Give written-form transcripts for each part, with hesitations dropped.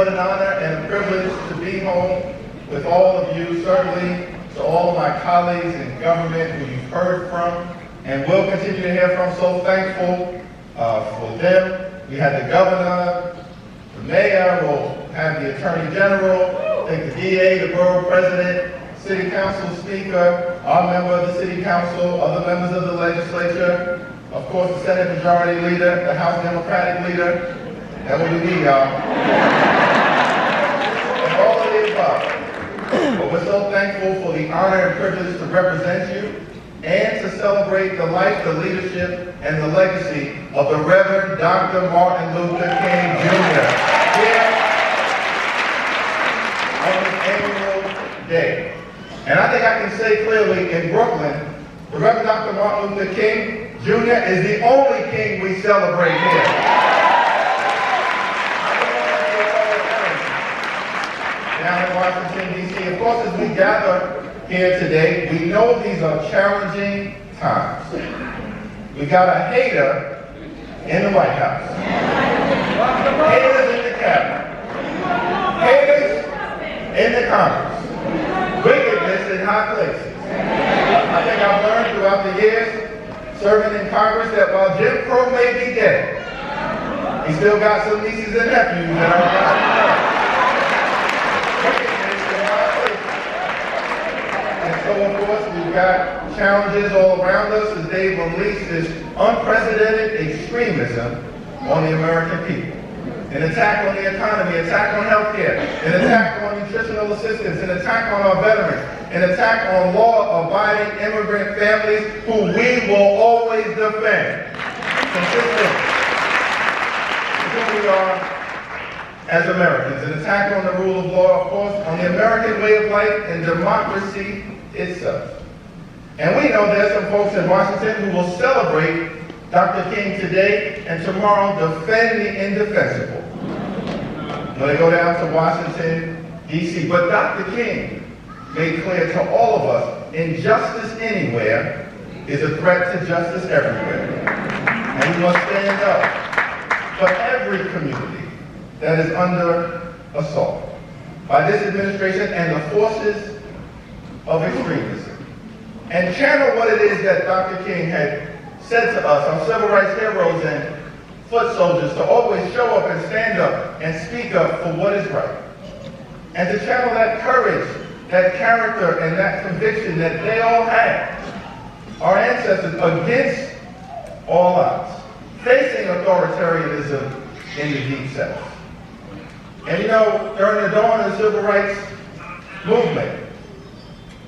what an honor and a privilege to be home with all of you, certainly to all of my colleagues in government who you've heard from and will continue to hear from. So thankful for them. We had the governor, the mayor, we'll have the attorney general, I think the DA, the borough president, city council speaker, our member of the city council, other members of the legislature, of course the Senate Majority Leader, the House Democratic Leader. That's what we need, y'all. And all of the above. But we're so thankful for the honor and privilege to represent you and to celebrate the life, the leadership, and the legacy of the Reverend Dr. Martin Luther King Jr. here on this annual day. And I think I can say clearly in Brooklyn, the Reverend Dr. Martin Luther King Jr. is the only king we celebrate here. Down in Washington, D.C. Of course, as we gather here today, we know these are challenging times. We got a hater in the White House. Haters in the cabinet. Haters in the Congress. Wickedness in high places. I think I've learned throughout the years serving in Congress that while Jim Crow may be dead, he still got some nieces and nephews that are alive. And so, of course, we've got challenges all around us as they've unleashed this unprecedented extremism on the American people. An attack on the economy, an attack on healthcare, an attack on nutritional assistance, an attack on our veterans, an attack on law-abiding immigrant families who we will always defend. Consistent with who we are as Americans. An attack on the rule of law, of course, on the American way of life and democracy itself. And we know there's some folks in Washington who will celebrate Dr. King today and tomorrow defend the indefensible when they go down to Washington, D.C. But Dr. King made clear to all of us, injustice anywhere is a threat to justice everywhere. And we must stand up for every community that is under assault by this administration and the forces of extremism. And channel what it is that Dr. King had said to us, our civil rights heroes and foot soldiers, to always show up and stand up and speak up for what is right. And to channel that courage, that character, and that conviction that they all had, our ancestors, against all odds, facing authoritarianism in the Deep South. And you know, during the dawn of the civil rights movement,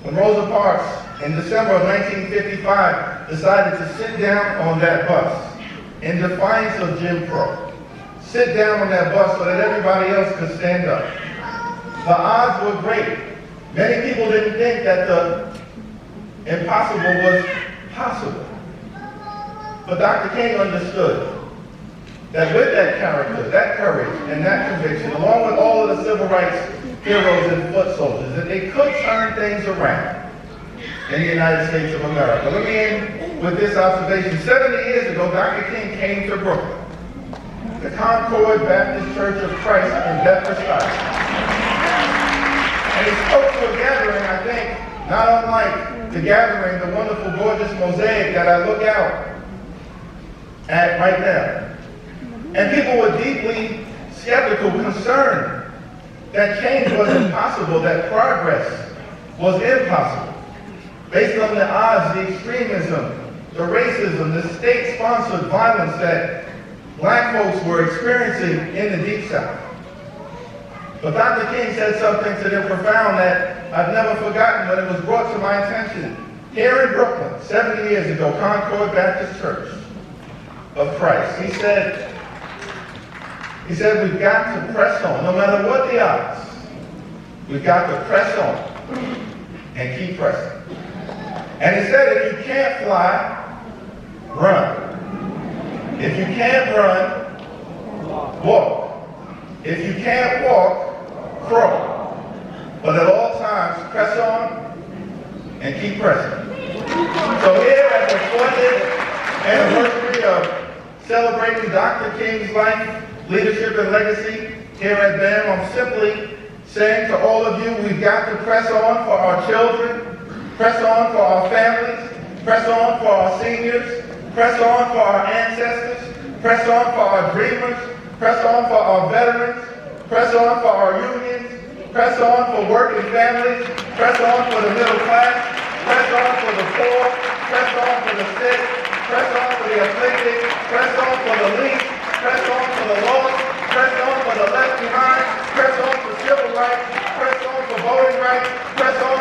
when Rosa Parks in December of 1955 decided to sit down on that bus in defiance of Jim Crow, sit down on that bus so that everybody else could stand up. The odds were great. Many people didn't think that the impossible was possible. But Dr. King understood that with that character, that courage, and that conviction, along with all of the civil rights heroes and foot soldiers, that they could turn things around in the United States of America. Let me end with this observation. 70 years ago, Dr. King came to Brooklyn, the Concord Baptist Church of Christ in Bedford-Stuyvesant. And he spoke to a gathering, I think, not unlike the gathering, the wonderful, gorgeous mosaic that I look out at right now. And people were deeply skeptical, concerned that change was impossible, that progress was impossible. Based on the odds, the extremism, the racism, the state-sponsored violence that black folks were experiencing in the Deep South. But Dr. King said something to them profound that I've never forgotten when it was brought to my attention. Here in Brooklyn, 70 years ago, Concord Baptist Church of Christ. He said, we've got to press on, no matter what the odds. We've got to press on and keep pressing. And he said, if you can't fly, run. If you can't run, walk. If you can't walk, crawl. But at all times, press on and keep pressing. So here at the 40th anniversary of celebrating Dr. King's life, leadership, and legacy, Here at BAM, I'm simply saying to all of you, we've got to press on for our children, press on for our families, press on for our seniors, press on for our ancestors, press on for our dreamers, press on for our veterans, press on for our unions, press on for working families, press on for the middle class, press on for the poor, press on for the sick, press on for the afflicted, press on for the least, press on for the lost, press on for the left behind, press on for civil rights, press on for voting rights, press on